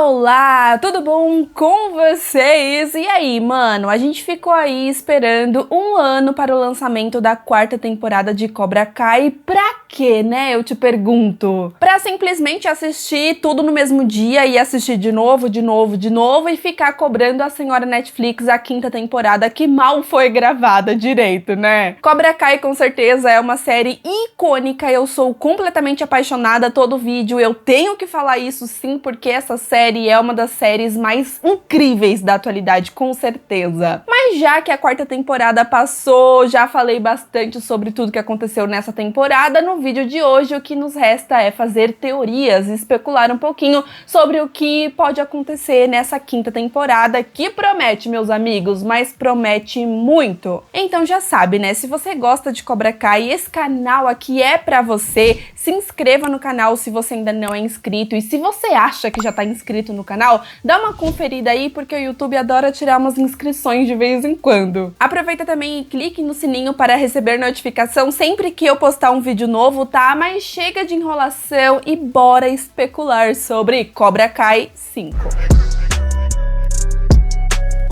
Olá, tudo bom com vocês? E aí, mano, a gente ficou aí esperando um ano para o lançamento da quarta temporada de Cobra Kai. Pra quê, né? Eu te pergunto. Pra simplesmente assistir tudo no mesmo dia e assistir de novo e ficar cobrando a senhora Netflix a quinta temporada que mal foi gravada direito, né? Cobra Kai com certeza é uma série icônica, eu sou completamente apaixonada, todo vídeo eu tenho que falar isso sim, porque essa série é uma das séries mais incríveis da atualidade, com certeza. Mas já que a quarta temporada passou, já falei bastante sobre tudo que aconteceu nessa temporada, no vídeo de hoje o que nos resta é fazer teorias e especular um pouquinho sobre o que pode acontecer nessa quinta temporada, que promete, meus amigos, mas promete muito. Então já sabe, né? Se você gosta de Cobra Kai, esse canal aqui é pra você. Se inscreva no canal se você ainda não é inscrito, e se você acha que já tá inscrito no canal, dá uma conferida aí, porque o YouTube adora tirar umas inscrições de vez em quando. Aproveita também e clique no sininho para receber notificação sempre que eu postar um vídeo novo, tá? Mas chega de enrolação e bora especular sobre Cobra Kai 5.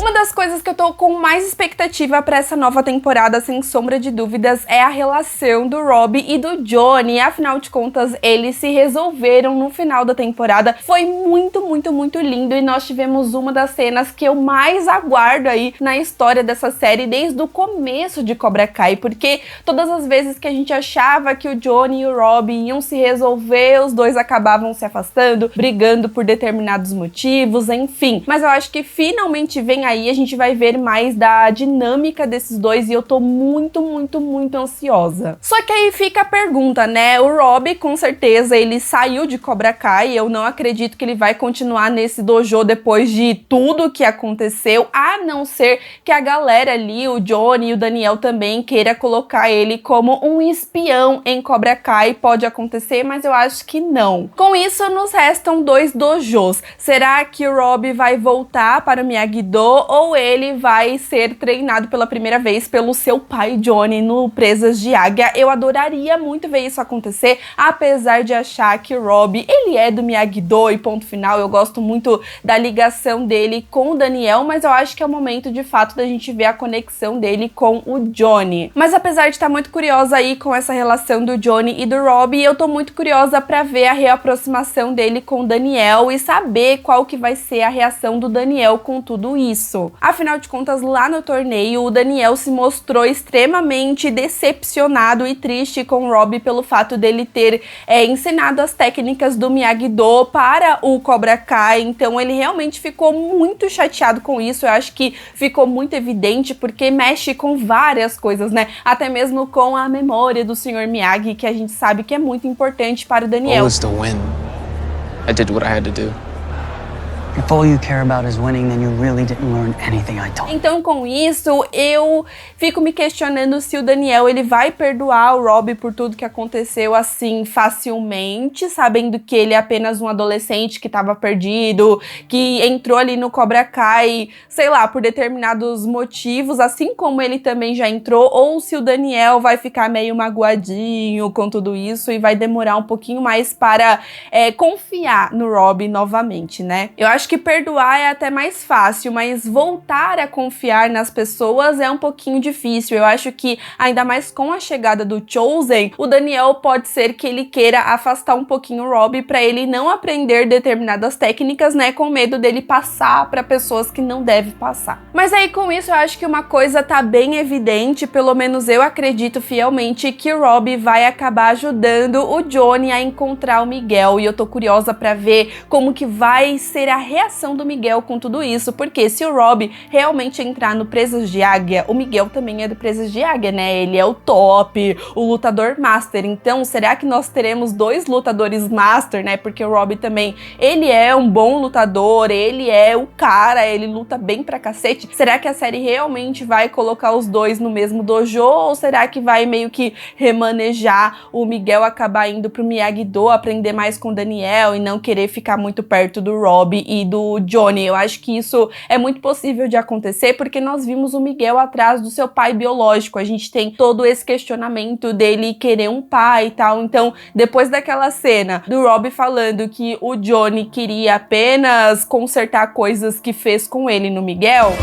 Uma das coisas que eu tô com mais expectativa pra essa nova temporada, sem sombra de dúvidas, é a relação do Robbie e do Johnny. Afinal de contas, eles se resolveram no final da temporada. Foi muito lindo, e nós tivemos uma das cenas que eu mais aguardo aí na história dessa série desde o começo de Cobra Kai, porque todas as vezes que a gente achava que o Johnny e o Robbie iam se resolver, os dois acabavam se afastando, brigando por determinados motivos, enfim. Mas eu acho que finalmente vem aí, a gente vai ver mais da dinâmica desses dois, e eu tô muito ansiosa. Só que aí fica a pergunta, né? O Robbie, com certeza, ele saiu de Cobra Kai, eu não acredito que ele vai continuar nesse dojo depois de tudo que aconteceu, a não ser que a galera ali, o Johnny e o Daniel também, queira colocar ele como um espião em Cobra Kai. Pode acontecer, mas eu acho que não. Com isso, nos restam dois dojos. Será que o Robbie vai voltar para o Miyagi-Do, ou ele vai ser treinado pela primeira vez pelo seu pai Johnny no Presas de Águia? Eu adoraria muito ver isso acontecer, apesar de achar que o Robbie, ele é do Miyagi-Do e ponto final. Eu gosto muito da ligação dele com o Daniel, mas eu acho que é o momento de fato da gente ver a conexão dele com o Johnny. Mas apesar de estar muito curiosa aí com essa relação do Johnny e do Robbie, eu tô muito curiosa pra ver a reaproximação dele com o Daniel e saber qual que vai ser a reação do Daniel com tudo isso. Afinal de contas, lá no torneio, o Daniel se mostrou extremamente decepcionado e triste com o Robbie pelo fato dele ter ensinado as técnicas do Miyagi-Do para o Cobra Kai. Então ele realmente ficou muito chateado com isso. Eu acho que ficou muito evidente, porque mexe com várias coisas, né? Até mesmo com a memória do Sr. Miyagi, que a gente sabe que é muito importante para o Daniel. I did what I had to do. If all you care about is winning, then you really didn't learn anything I taught. Então, com isso, eu fico me questionando se o Daniel, ele vai perdoar o Robbie por tudo que aconteceu assim facilmente, sabendo que ele é apenas um adolescente que estava perdido, que entrou ali no Cobra Kai, sei lá, por determinados motivos, assim como ele também já entrou, ou se o Daniel vai ficar meio magoadinho com tudo isso e vai demorar um pouquinho mais para confiar no Robbie novamente, né? Eu acho que perdoar é até mais fácil, mas voltar a confiar nas pessoas é um pouquinho difícil. Eu acho que, ainda mais com a chegada do Chozen, o Daniel pode ser que ele queira afastar um pouquinho o Robbie para ele não aprender determinadas técnicas, né, com medo dele passar para pessoas que não deve passar. Mas aí, com isso, eu acho que uma coisa tá bem evidente, pelo menos eu acredito fielmente, que o Robbie vai acabar ajudando o Johnny a encontrar o Miguel, e eu tô curiosa para ver como que vai ser a reação do Miguel com tudo isso, porque se o Robbie realmente entrar no Presas de Águia, o Miguel também é do Presas de Águia, né? Ele é o top, o lutador master. Então, será que nós teremos dois lutadores master, né? Porque o Robbie também, ele é um bom lutador, ele é o cara, ele luta bem pra cacete. Será que a série realmente vai colocar os dois no mesmo dojo, ou será que vai meio que remanejar o Miguel acabar indo pro Miyagi-Do, aprender mais com o Daniel e não querer ficar muito perto do Robbie e e do Johnny. Eu acho que isso é muito possível de acontecer, porque nós vimos o Miguel atrás do seu pai biológico. A gente tem todo esse questionamento dele querer um pai e tal. Então, depois daquela cena do Rob falando que o Johnny queria apenas consertar coisas que fez com ele no Miguel,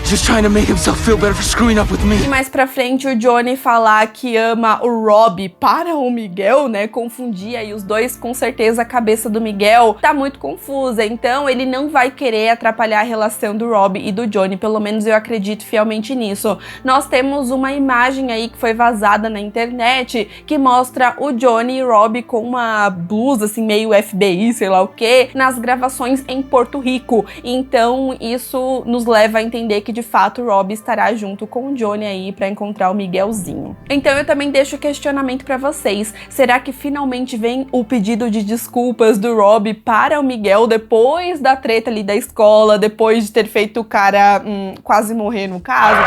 Just trying to make himself feel better for screwing up with me. e mais pra frente o Johnny falar que ama o Rob para o Miguel, né, confundir aí os dois, com certeza a cabeça do Miguel tá muito confusa, então ele não vai querer atrapalhar a relação do Rob e do Johnny, pelo menos eu acredito fielmente nisso. Nós temos uma imagem aí que foi vazada na internet, que mostra o Johnny e o Rob com uma blusa assim meio FBI, sei lá o que, nas gravações em Porto Rico, então isso nos leva a entender que de fato o Rob estará junto com o Johnny aí pra encontrar o Miguelzinho. Então eu também deixo o questionamento pra vocês. Será que finalmente vem o pedido de desculpas do Rob para o Miguel depois da treta ali da escola, depois de ter feito o cara quase morrer no caso?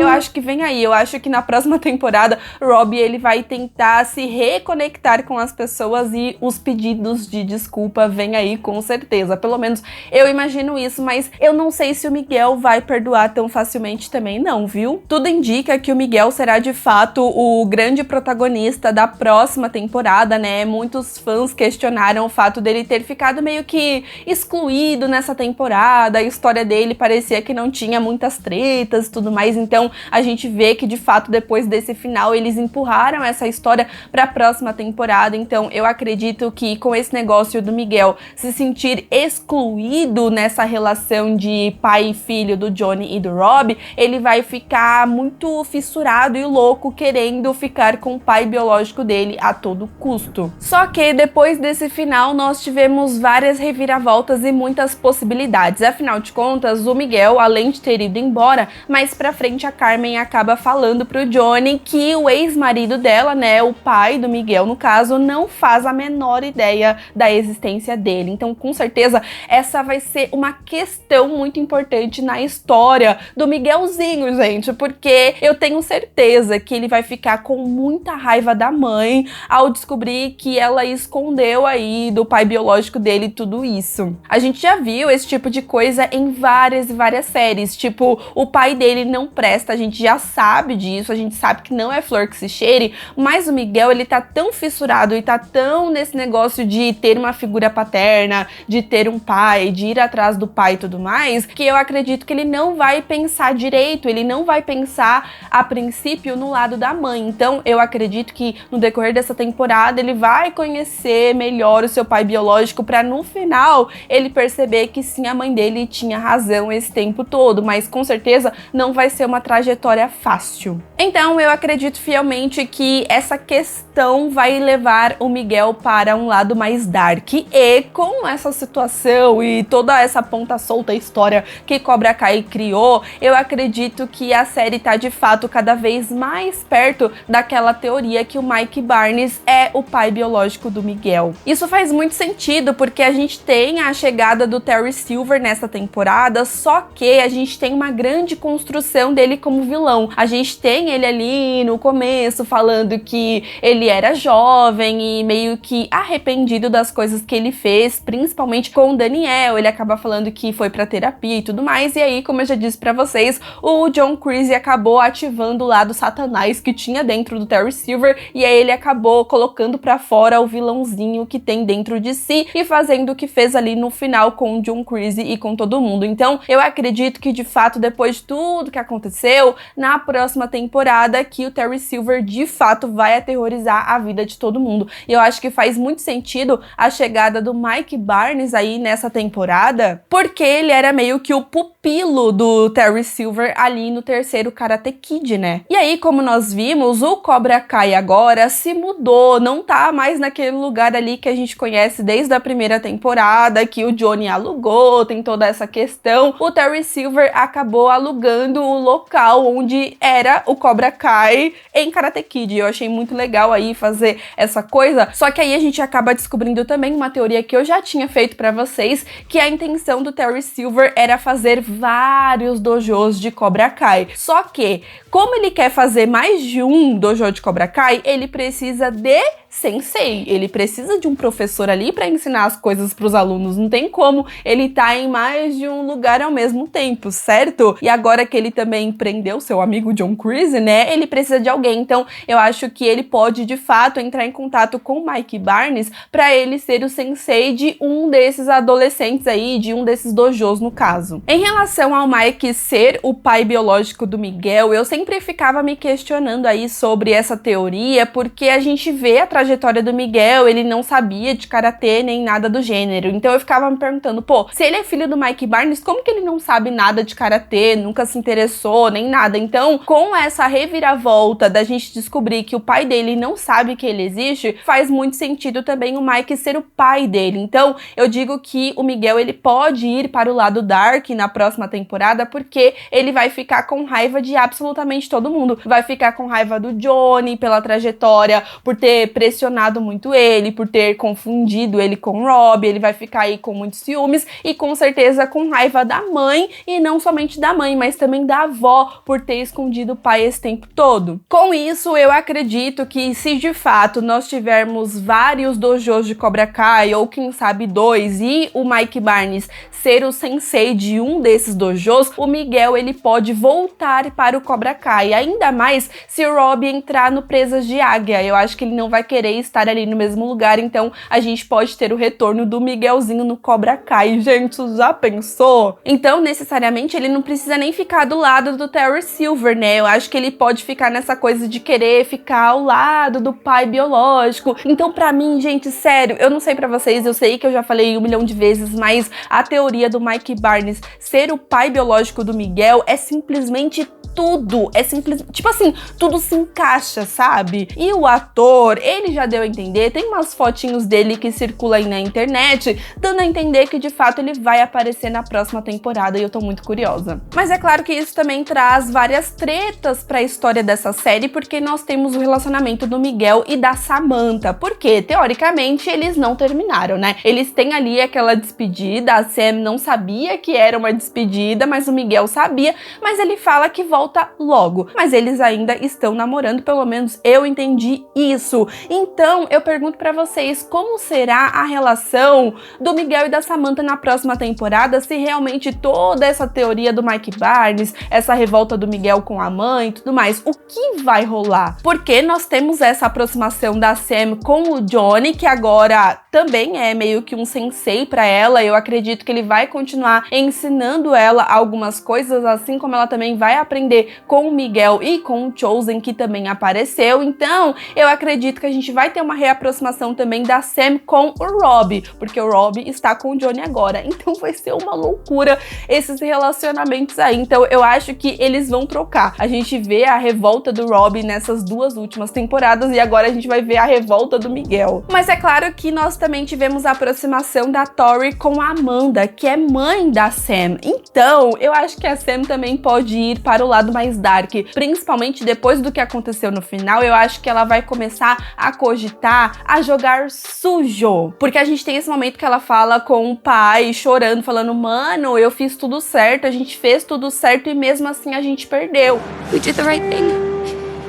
Eu acho que vem aí, eu acho que na próxima temporada o Rob ele vai tentar se reconectar com as pessoas e os pedidos de desculpa vem aí com certeza, pelo menos eu imagino isso, mas eu não sei se o Miguel vai perdoar tão facilmente também não, viu? Tudo indica que o Miguel será de fato o grande protagonista da próxima temporada, né? Muitos fãs questionaram o fato dele ter ficado meio que excluído nessa temporada, a história dele parecia que não tinha muitas tretas e tudo mais, então a gente vê que de fato depois desse final eles empurraram essa história para a próxima temporada, então eu acredito que com esse negócio do Miguel se sentir excluído nessa relação de pai e filho do Johnny e do Rob, ele vai ficar muito fissurado e louco querendo ficar com o pai biológico dele a todo custo. Só que depois desse final nós tivemos várias reviravoltas e muitas possibilidades, afinal de contas o Miguel, além de ter ido embora, mais pra frente a Carmen acaba falando pro Johnny que o ex-marido dela, né, o pai do Miguel no caso, não faz a menor ideia da existência dele. Então, com certeza, essa vai ser uma questão muito importante na história do Miguelzinho, gente, porque eu tenho certeza que ele vai ficar com muita raiva da mãe ao descobrir que ela escondeu aí do pai biológico dele tudo isso. A gente já viu esse tipo de coisa em várias e várias séries, tipo, o pai dele não presta, a gente já sabe disso, a gente sabe que não é flor que se cheire, mas o Miguel, ele tá tão fissurado e tá tão nesse negócio de ter uma figura paterna, de ter um pai, de ir atrás do pai e tudo mais, que eu acredito que ele não vai pensar direito, ele não vai pensar a princípio no lado da mãe. Então eu acredito que no decorrer dessa temporada ele vai conhecer melhor o seu pai biológico pra no final ele perceber que sim, a mãe dele tinha razão esse tempo todo, mas com certeza não vai ser uma trajetória fácil. Então eu acredito fielmente que essa questão vai levar o Miguel para um lado mais dark, e com essa situação e toda essa ponta solta história que Cobra Kai criou, eu acredito que a série tá de fato cada vez mais perto daquela teoria que o Mike Barnes é o pai biológico do Miguel. Isso faz muito sentido porque a gente tem a chegada do Terry Silver nessa temporada, só que a gente tem uma grande construção dele como vilão. A gente tem ele ali no começo falando que ele era jovem e meio que arrependido das coisas que ele fez, principalmente com o Daniel. Ele acaba falando que foi pra terapia e tudo mais, e aí, como eu já disse pra vocês, o John Creasy acabou ativando o lado satanás que tinha dentro do Terry Silver, e aí ele acabou colocando pra fora o vilãozinho que tem dentro de si e fazendo o que fez ali no final com o John Creasy e com todo mundo. Então eu acredito que de fato, depois de tudo que aconteceu, na próxima temporada que o Terry Silver de fato vai aterrorizar a vida de todo mundo. E eu acho que faz muito sentido a chegada do Mike Barnes aí nessa temporada, porque ele era meio que o pupilo do Terry Silver ali no terceiro Karate Kid, né? E aí, como nós vimos, o Cobra Kai agora se mudou, não tá mais naquele lugar ali que a gente conhece desde a primeira temporada, que o Johnny alugou, tem toda essa questão. O Terry Silver acabou alugando o local onde era o Cobra Kai em Karate Kid. Eu achei muito legal aí fazer essa coisa, só que aí a gente acaba descobrindo também uma teoria que eu já tinha feito pra vocês, que a intenção do Terry Silver era fazer vários dojos de Cobra Kai. Só que como ele quer fazer mais de um dojo de Cobra Kai, ele precisa de sensei, ele precisa de um professor ali para ensinar as coisas para os alunos, não tem como ele tá em mais de um lugar ao mesmo tempo, certo? E agora que ele também prendeu seu amigo John Kreese, né, ele precisa de alguém, então eu acho que ele pode de fato entrar em contato com o Mike Barnes para ele ser o sensei de um desses adolescentes aí, de um desses dojos no caso. Em relação ao Mike ser o pai biológico do Miguel, eu sempre ficava me questionando aí sobre essa teoria, porque a gente vê a trajetória do Miguel, ele não sabia de karatê nem nada do gênero, então eu ficava me perguntando, pô, se ele é filho do Mike Barnes, como que ele não sabe nada de karatê, nunca se interessou, nem nada? Então, com essa reviravolta da gente descobrir que o pai dele não sabe que ele existe, faz muito sentido também o Mike ser o pai dele. Então, eu digo que o Miguel, ele pode ir para o lado dark na próxima temporada, porque ele vai ficar com raiva de absolutamente todo mundo. Vai ficar com raiva do Johnny pela trajetória, por ter pressionado muito ele, por ter confundido ele com o Rob, ele vai ficar aí com muitos ciúmes e com certeza com raiva da mãe, e não somente da mãe, mas também da avó, por ter escondido o pai esse tempo todo. Com isso, eu acredito que se de fato nós tivermos vários dojos de Cobra Kai, ou quem sabe 2, e o Mike Barnes ser o sensei de um desses dojos, o Miguel, ele pode voltar para o Cobra Kai, ainda mais se o Rob entrar no Presas de Águia. Eu acho que ele não vai querer estar ali no mesmo lugar, então a gente pode ter o retorno do Miguelzinho no Cobra Kai. Gente, já pensou? Então, necessariamente, ele não precisa nem ficar do lado do Terry Silver, né? Eu acho que ele pode ficar nessa coisa de querer ficar ao lado do pai biológico. Então, pra mim, gente, sério, eu não sei pra vocês, eu sei que eu já falei 1 milhão de vezes, mas a teoria do Mike Barnes ser o pai biológico do Miguel é simplesmente tudo, é simples, tipo assim, tudo se encaixa, sabe? E o ator, ele já deu a entender, tem umas fotinhos dele que circulam aí na internet, dando a entender que de fato ele vai aparecer na próxima temporada, e eu tô muito curiosa. Mas é claro que isso também traz várias tretas pra história dessa série, porque nós temos o relacionamento do Miguel e da Samantha, porque teoricamente eles não terminaram, né? Eles têm ali aquela despedida, a Sam não sabia que era uma despedida, mas o Miguel sabia, mas ele fala que volta logo, mas eles ainda estão namorando, pelo menos eu entendi isso. Então eu pergunto pra vocês, como será a relação do Miguel e da Samantha na próxima temporada, se realmente toda essa teoria do Mike Barnes, essa revolta do Miguel com a mãe e tudo mais, o que vai rolar? Porque nós temos essa aproximação da Sam com o Johnny, que agora também é meio que um sensei pra ela. Eu acredito que ele vai continuar ensinando ela algumas coisas, assim como ela também vai aprender com o Miguel e com o Chosen, que também apareceu. Então, eu acredito que a gente vai ter uma reaproximação também da Sam com o Rob, porque o Rob está com o Johnny agora. Então, vai ser uma loucura esses relacionamentos aí. Então, eu acho que eles vão trocar. A gente vê a revolta do Rob nessas 2 últimas temporadas e agora a gente vai ver a revolta do Miguel. Mas é claro que nós também tivemos a aproximação da Tori com a Amanda, que é mãe da Sam. Então, eu acho que a Sam também pode ir para o lado mais dark, principalmente depois do que aconteceu no final. Eu acho que ela vai começar a cogitar a jogar sujo, porque a gente tem esse momento que ela fala com o pai, chorando, falando, mano, eu fiz tudo certo, a gente fez tudo certo e mesmo assim a gente perdeu. We did the right thing,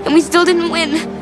and we still didn't win.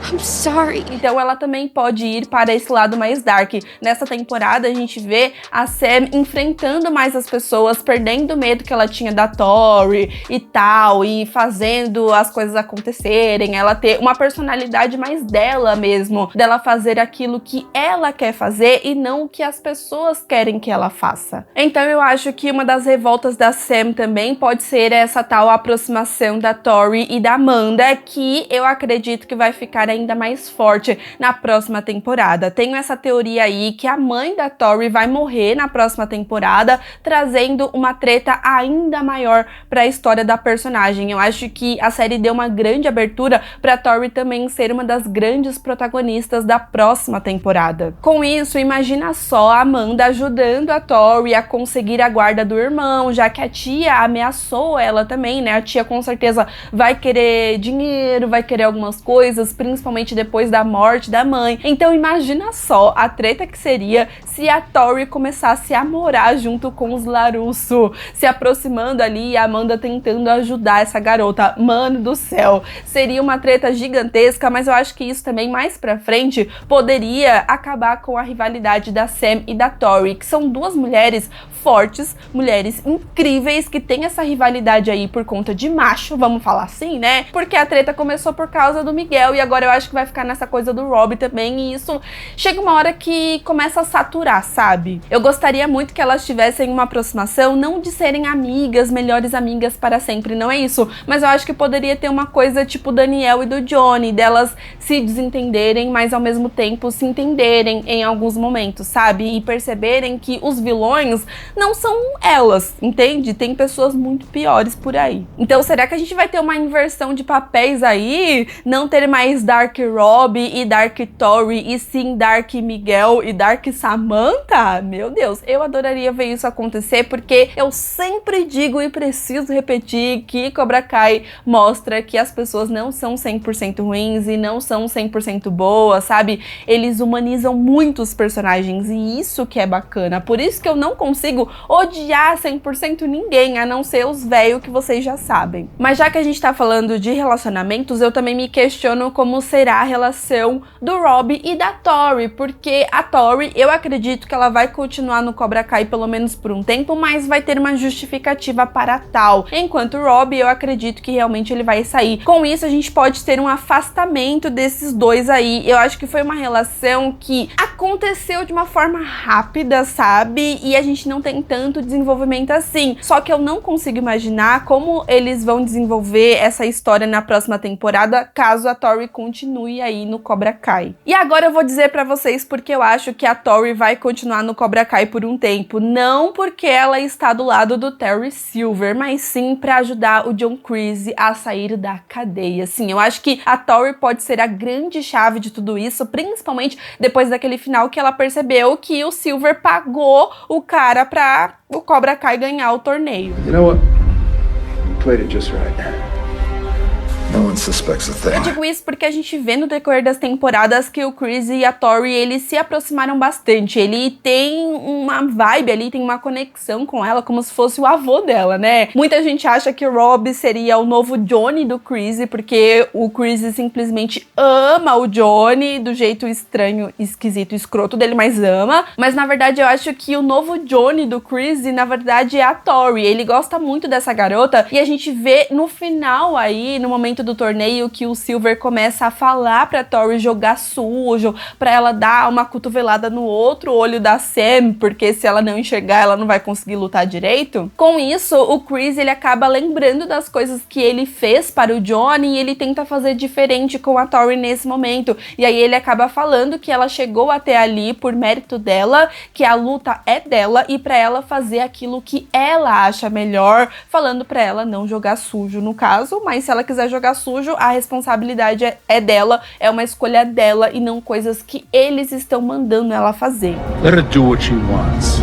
I'm sorry. Então ela também pode ir para esse lado mais dark. Nessa temporada a gente vê a Sam enfrentando mais as pessoas, perdendo o medo que ela tinha da Tori e tal, e fazendo as coisas acontecerem, ela ter uma personalidade mais dela mesmo, dela fazer aquilo que ela quer fazer e não o que as pessoas querem que ela faça. Então eu acho que uma das revoltas da Sam também pode ser essa tal aproximação da Tori e da Amanda, que eu acredito que vai ficar ainda mais forte na próxima temporada. Tenho essa teoria aí que a mãe da Tori vai morrer na próxima temporada, trazendo uma treta ainda maior para a história da personagem. Eu acho que a série deu uma grande abertura para Tori também ser uma das grandes protagonistas da próxima temporada. Com isso, imagina só a Amanda ajudando a Tori a conseguir a guarda do irmão, já que a tia ameaçou ela também, né? A tia com certeza vai querer dinheiro, vai querer algumas coisas, principalmente principalmente depois da morte da mãe. Então imagina só a treta que seria se a Tori começasse a morar junto com os LaRusso, se aproximando ali e a Amanda tentando ajudar essa garota. Mano do céu, seria uma treta gigantesca, mas eu acho que isso também mais pra frente poderia acabar com a rivalidade da Sam e da Tori, que são duas mulheres fortes, mulheres incríveis, que tem essa rivalidade aí por conta de macho, vamos falar assim, né? Porque a treta começou por causa do Miguel e agora eu acho que vai ficar nessa coisa do Rob também, e isso chega uma hora que começa a saturar, sabe? Eu gostaria muito que elas tivessem uma aproximação, não de serem amigas, melhores amigas para sempre, não é isso, mas eu acho que poderia ter uma coisa tipo Daniel e do Johnny, delas se desentenderem, mas ao mesmo tempo se entenderem em alguns momentos, sabe? E perceberem que os vilões não são elas, entende? Tem pessoas muito piores por aí. Então será que a gente vai ter uma inversão de papéis aí? Não ter mais Dark Rob e Dark Tori, e sim Dark Miguel e Dark Samantha? Meu Deus, eu adoraria ver isso acontecer, porque eu sempre digo e preciso repetir que Cobra Kai mostra que as pessoas não são 100% ruins e não são 100% boas, sabe? Eles humanizam muito os personagens e isso que é bacana. Por isso que eu não consigo odiar 100% ninguém, a não ser os velhos que vocês já sabem. Mas já que a gente tá falando de relacionamentos, eu também me questiono como será a relação do Rob e da Tori, porque a Tori, eu acredito que ela vai continuar no Cobra Kai pelo menos por um tempo, mas vai ter uma justificativa para tal. Enquanto o Rob, eu acredito que realmente ele vai sair. Com isso, a gente pode ter um afastamento desses dois aí. Eu acho que foi uma relação que aconteceu de uma forma rápida, sabe? E a gente não tem tanto desenvolvimento assim. Só que eu não consigo imaginar como eles vão desenvolver essa história na próxima temporada, caso a Tori continue aí no Cobra Kai. E agora eu vou dizer pra vocês porque eu acho que a Tori vai continuar no Cobra Kai por um tempo. Não porque ela está do lado do Terry Silver, mas sim pra ajudar o John Kreese a sair da cadeia. Sim, eu acho que a Tori pode ser a grande chave de tudo isso, principalmente depois daquele final que ela percebeu que o Silver pagou o cara pra o Cobra Kai ganhar o torneio. You know what? You played it just right. No one suspects a thing. Eu digo isso porque a gente vê no decorrer das temporadas que o Chris e a Tori, eles se aproximaram bastante. Ele tem uma vibe ali, tem uma conexão com ela, como se fosse o avô dela, né? Muita gente acha que o Rob seria o novo Johnny do Chris, porque o Chris simplesmente ama o Johnny, do jeito estranho, esquisito, escroto dele, mas ama. Mas na verdade eu acho que o novo Johnny do Chris, na verdade, é a Tori. Ele gosta muito dessa garota e a gente vê no final aí, no momento do torneio, que o Silver começa a falar pra Tori jogar sujo, pra ela dar uma cotovelada no outro olho da Sam, porque se ela não enxergar, ela não vai conseguir lutar direito. Com isso, o Chris, ele acaba lembrando das coisas que ele fez para o Johnny e ele tenta fazer diferente com a Tori nesse momento. E aí ele acaba falando que ela chegou até ali por mérito dela, que a luta é dela e pra ela fazer aquilo que ela acha melhor, falando pra ela não jogar sujo no caso, mas se ela quiser jogar sujo, a responsabilidade é dela, é uma escolha dela e não coisas que eles estão mandando ela fazer. Let her do what she wants.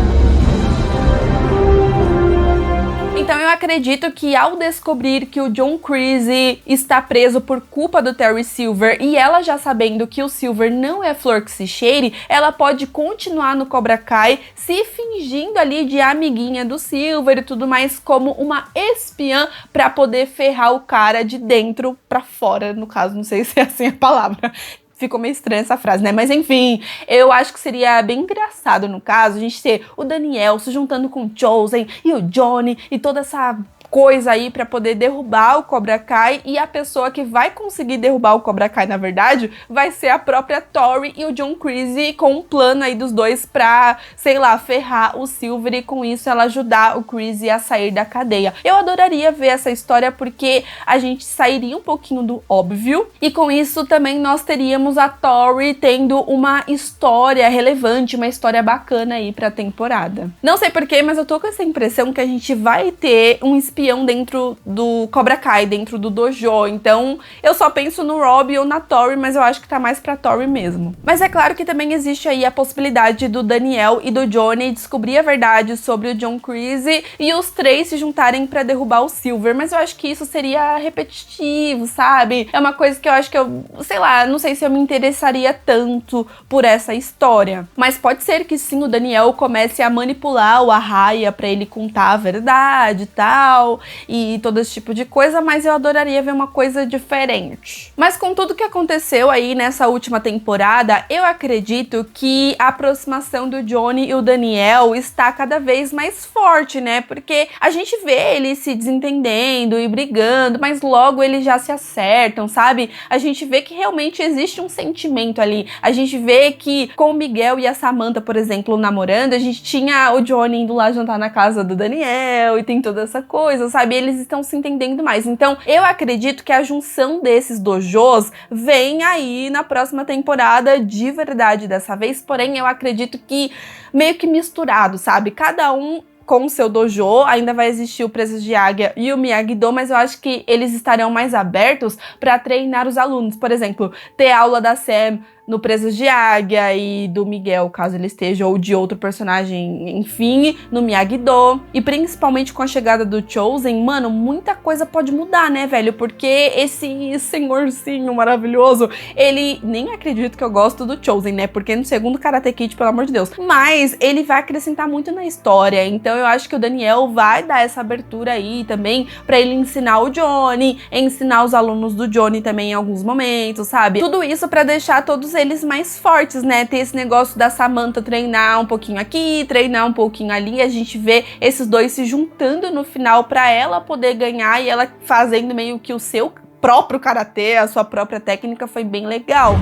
Então eu acredito que ao descobrir que o John Kreese está preso por culpa do Terry Silver e ela já sabendo que o Silver não é flor que se cheire, ela pode continuar no Cobra Kai se fingindo ali de amiguinha do Silver e tudo mais, como uma espiã pra poder ferrar o cara de dentro pra fora, no caso, não sei se é assim a palavra. Ficou meio estranha essa frase, né? Mas enfim, eu acho que seria bem engraçado, no caso, a gente ter o Daniel se juntando com o Chosen e o Johnny e toda essa coisa aí pra poder derrubar o Cobra Kai, e a pessoa que vai conseguir derrubar o Cobra Kai, na verdade, vai ser a própria Tori e o John Kreese, com um plano aí dos dois pra, sei lá, ferrar o Silver e com isso ela ajudar o Kreese a sair da cadeia. Eu adoraria ver essa história porque a gente sairia um pouquinho do óbvio e com isso também nós teríamos a Tori tendo uma história relevante, uma história bacana aí pra temporada. Não sei porquê, mas eu tô com essa impressão que a gente vai ter um spin espião dentro do Cobra Kai, dentro do dojo. Então, eu só penso no Rob ou na Tori, mas eu acho que tá mais pra Tori mesmo. Mas é claro que também existe aí a possibilidade do Daniel e do Johnny descobrir a verdade sobre o John Kreese e os três se juntarem pra derrubar o Silver, mas eu acho que isso seria repetitivo, sabe? É uma coisa que eu acho que sei lá, não sei se eu me interessaria tanto por essa história. Mas pode ser que sim, o Daniel comece a manipular o Arraia pra ele contar a verdade e tal, e todo esse tipo de coisa, mas eu adoraria ver uma coisa diferente. Mas com tudo que aconteceu aí nessa última temporada, eu acredito que a aproximação do Johnny e o Daniel está cada vez mais forte, né? Porque a gente vê eles se desentendendo e brigando, mas logo eles já se acertam, sabe? A gente vê que realmente existe um sentimento ali. A gente vê que com o Miguel e a Samantha, por exemplo, namorando, a gente tinha o Johnny indo lá jantar na casa do Daniel e tem toda essa coisa, sabe? Eles estão se entendendo mais. Então, eu acredito que a junção desses dojos vem aí na próxima temporada de verdade dessa vez, porém eu acredito que meio que misturado, sabe? Cada um com o seu dojo, ainda vai existir o Presas de Águia e o Miyagi-Do, mas eu acho que eles estarão mais abertos para treinar os alunos. Por exemplo, ter aula da Sam no Presas de Águia e do Miguel, caso ele esteja, ou de outro personagem, enfim, no Miyagi-Do. E principalmente com a chegada do Chozen, mano, muita coisa pode mudar, né, velho? Porque esse senhorzinho maravilhoso, ele, nem acredito que eu gosto do Chozen, né? Porque no segundo Karate Kid, pelo amor de Deus. Mas ele vai acrescentar muito na história, então eu acho que o Daniel vai dar essa abertura aí também pra ele ensinar o Johnny, ensinar os alunos do Johnny também em alguns momentos, sabe? Tudo isso pra deixar todos eles mais fortes, né? Ter esse negócio da Samantha treinar um pouquinho aqui, treinar um pouquinho ali, a gente vê esses dois se juntando no final pra ela poder ganhar e ela fazendo meio que o seu próprio karatê, a sua própria técnica, foi bem legal.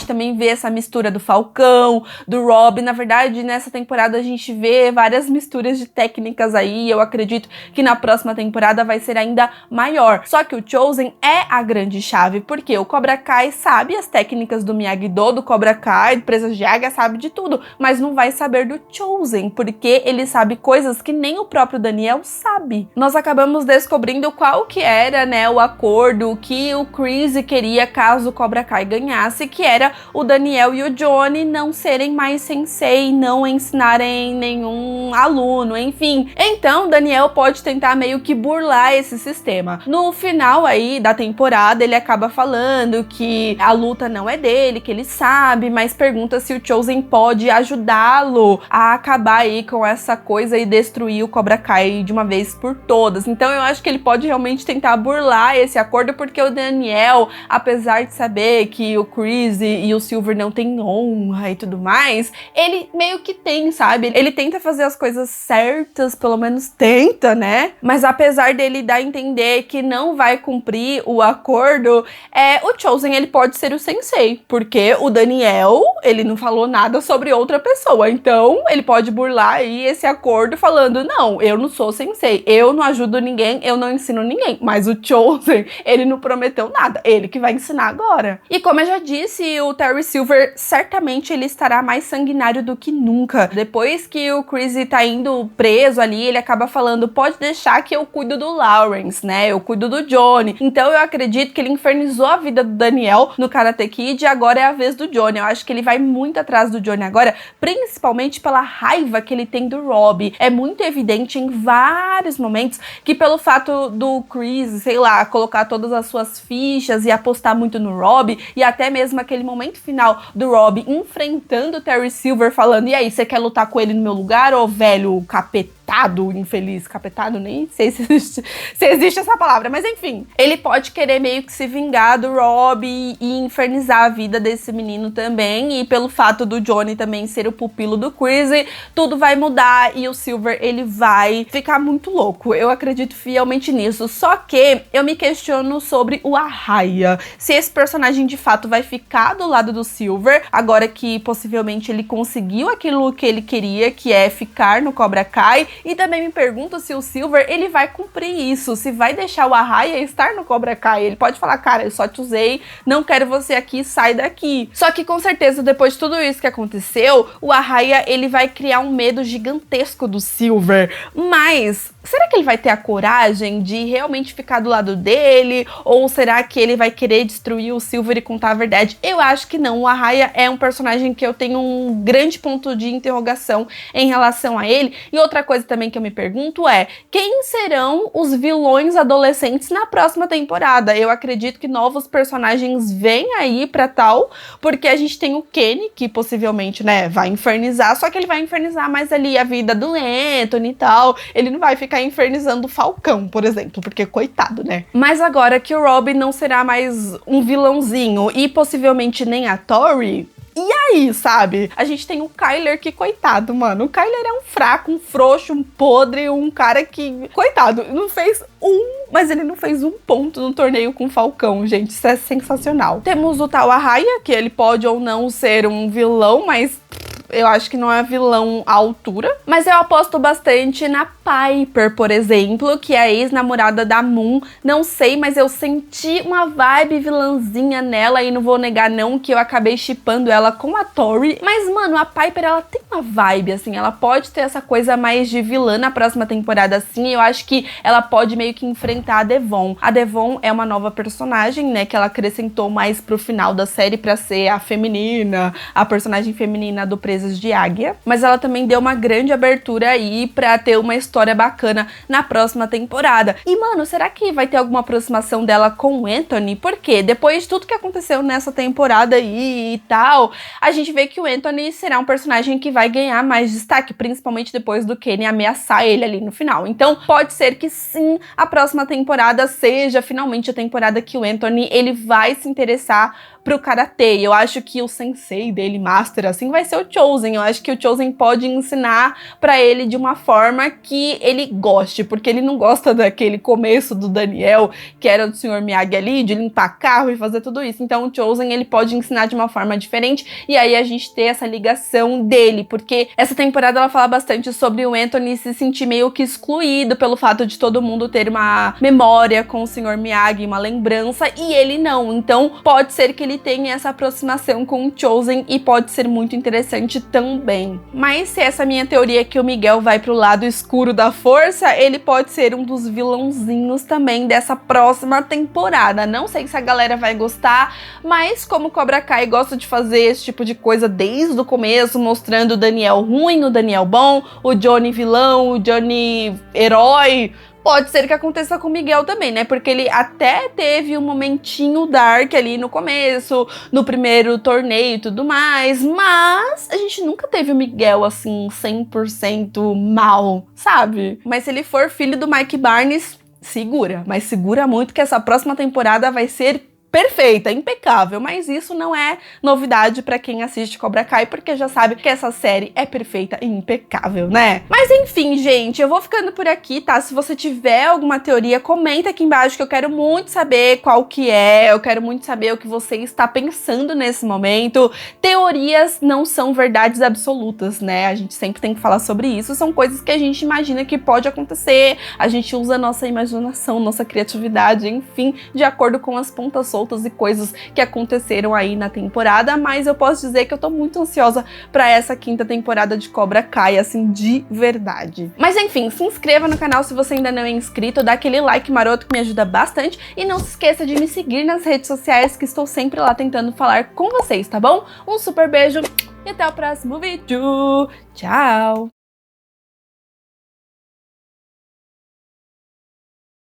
Também vê essa mistura do Falcão, do Rob. Na verdade, nessa temporada a gente vê várias misturas de técnicas aí. Eu acredito que na próxima temporada vai ser ainda maior. Só que o Chozen é a grande chave, porque o Cobra Kai sabe as técnicas do Miyagi-Do, do Cobra Kai, do Presas de Águia, sabe de tudo, mas não vai saber do Chozen, porque ele sabe coisas que nem o próprio Daniel sabe. Nós acabamos descobrindo qual que era, né, o acordo que o Kreese queria caso o Cobra Kai ganhasse, que era o Daniel e o Johnny não serem mais sensei, não ensinarem nenhum aluno, enfim. Então, Daniel pode tentar meio que burlar esse sistema. No final aí da temporada, ele acaba falando que a luta não é dele, que ele sabe, mas pergunta se o Chozen pode ajudá-lo a acabar aí com essa coisa e destruir o Cobra Kai de uma vez por todas. Então, eu acho que ele pode realmente tentar burlar esse acordo, porque o Daniel, apesar de saber que o Kreese e o Silver não tem honra e tudo mais, ele meio que tem, sabe? Ele tenta fazer as coisas certas, pelo menos tenta, né? Mas apesar dele dar a entender que não vai cumprir o acordo, o Chozen, ele pode ser o sensei, porque o Daniel, ele não falou nada sobre outra pessoa, então ele pode burlar aí esse acordo falando, não, eu não sou sensei, eu não ajudo ninguém, eu não ensino ninguém, mas o Chozen, ele não prometeu nada, ele que vai ensinar agora. E como eu já disse, o Terry Silver, certamente ele estará mais sanguinário do que nunca. Depois que o Kreese tá indo preso ali, ele acaba falando, pode deixar que eu cuido do Lawrence, né? Eu cuido do Johnny. Então eu acredito que ele infernizou a vida do Daniel no Karate Kid e agora é a vez do Johnny. Eu acho que ele vai muito atrás do Johnny agora, principalmente pela raiva que ele tem do Rob. É muito evidente em vários momentos que pelo fato do Kreese, sei lá, colocar todas as suas fichas e apostar muito no Rob, e até mesmo aquele momento final do Rob enfrentando o Terry Silver falando, e aí, você quer lutar com ele no meu lugar, ô velho capetado, infeliz, capetado, nem sei se existe essa palavra, mas enfim, ele pode querer meio que se vingar do Rob e infernizar a vida desse menino também, e pelo fato do Johnny também ser o pupilo do Kreese, tudo vai mudar e o Silver, ele vai ficar muito louco, eu acredito fielmente nisso, só que eu me questiono sobre o Arraia, se esse personagem de fato vai ficar do lado do Silver, agora que possivelmente ele conseguiu aquilo que ele queria, que é ficar no Cobra Kai, e também me pergunto se o Silver, ele vai cumprir isso, se vai deixar o Arraia estar no Cobra Kai. Ele pode falar, cara, eu só te usei, não quero você aqui, sai daqui. Só que com certeza, depois de tudo isso que aconteceu, o Arraia, ele vai criar um medo gigantesco do Silver, mas será que ele vai ter a coragem de realmente ficar do lado dele? Ou será que ele vai querer destruir o Silver e contar a verdade? Eu acho que não. O Arraia é um personagem que eu tenho um grande ponto de interrogação em relação a ele. E outra coisa também que eu me pergunto é, quem serão os vilões adolescentes na próxima temporada? Eu acredito que novos personagens vêm aí pra tal, porque a gente tem o Kenny, que possivelmente, né, vai infernizar, só que ele vai infernizar mais ali a vida do Anthony e tal. Ele não vai ficar infernizando o Falcão, por exemplo, porque coitado, né? Mas agora que o Robbie não será mais um vilãozinho e possivelmente nem a Tori, e aí, sabe? A gente tem o Kyler que, coitado, mano. O Kyler é um fraco, um frouxo, um podre, um cara que, coitado, não fez mas ele não fez um ponto no torneio com o Falcão, gente. Isso é sensacional. Temos o tal Arraia, que ele pode ou não ser um vilão, mas eu acho que não é vilão à altura. Mas eu aposto bastante na Piper, por exemplo, que é a ex-namorada da Moon. Não sei, mas eu senti uma vibe vilãzinha nela e não vou negar não que eu acabei shippando ela com a Tori. Mas, mano, a Piper, ela tem uma vibe, assim, ela pode ter essa coisa mais de vilã na próxima temporada, assim. Eu acho que ela pode meio que enfrentar a Devon. A Devon é uma nova personagem, né, que ela acrescentou mais pro final da série pra ser a feminina, a personagem feminina do Presas de Águia. Mas ela também deu uma grande abertura aí pra ter uma história bacana na próxima temporada. E, mano, será que vai ter alguma aproximação dela com o Anthony? Porque depois de tudo que aconteceu nessa temporada aí e tal, a gente vê que o Anthony será um personagem que vai ganhar mais destaque, principalmente depois do Kenny ameaçar ele ali no final. Então, pode ser que sim, a próxima temporada seja finalmente a temporada que o Anthony, ele vai se interessar pro karatê. Eu acho que o sensei dele, master, assim, vai ser o Chozen. Eu acho que o Chozen pode ensinar pra ele de uma forma que ele goste, porque ele não gosta daquele começo do Daniel, que era do Sr. Miyagi ali, de limpar carro e fazer tudo isso. Então o Chozen, ele pode ensinar de uma forma diferente, e aí a gente ter essa ligação dele, porque essa temporada ela fala bastante sobre o Anthony se sentir meio que excluído pelo fato de todo mundo ter uma memória com o Sr. Miyagi, uma lembrança, e ele não. Então pode ser que ele tenha essa aproximação com o Chozen e pode ser muito interessante também. Mas se essa minha teoria é que o Miguel vai pro lado escuro da força, ele pode ser um dos vilãozinhos também dessa próxima temporada. Não sei se a galera vai gostar, mas como Cobra Kai gosta de fazer esse tipo de coisa desde o começo, mostrando o Daniel ruim, o Daniel bom, o Johnny vilão, o Johnny herói, pode ser que aconteça com o Miguel também, né? Porque ele até teve um momentinho dark ali no começo, no primeiro torneio e tudo mais, mas a gente nunca teve o Miguel, assim, 100% mal, sabe? Mas se ele for filho do Mike Barnes, segura. Mas segura muito que essa próxima temporada vai ser perfeita, impecável, mas isso não é novidade pra quem assiste Cobra Kai, porque já sabe que essa série é perfeita e impecável, né? Mas enfim, gente, eu vou ficando por aqui, tá? Se você tiver alguma teoria, comenta aqui embaixo que eu quero muito saber qual que é, eu quero muito saber o que você está pensando nesse momento. Teorias não são verdades absolutas, né? A gente sempre tem que falar sobre isso, são coisas que a gente imagina que pode acontecer, a gente usa nossa imaginação, nossa criatividade, enfim, de acordo com as pontas soltas e coisas que aconteceram aí na temporada, mas eu posso dizer que eu tô muito ansiosa pra essa quinta temporada de Cobra Kai, assim, de verdade. Mas enfim, se inscreva no canal se você ainda não é inscrito, dá aquele like maroto que me ajuda bastante e não se esqueça de me seguir nas redes sociais que estou sempre lá tentando falar com vocês, tá bom? Um super beijo e até o próximo vídeo. Tchau!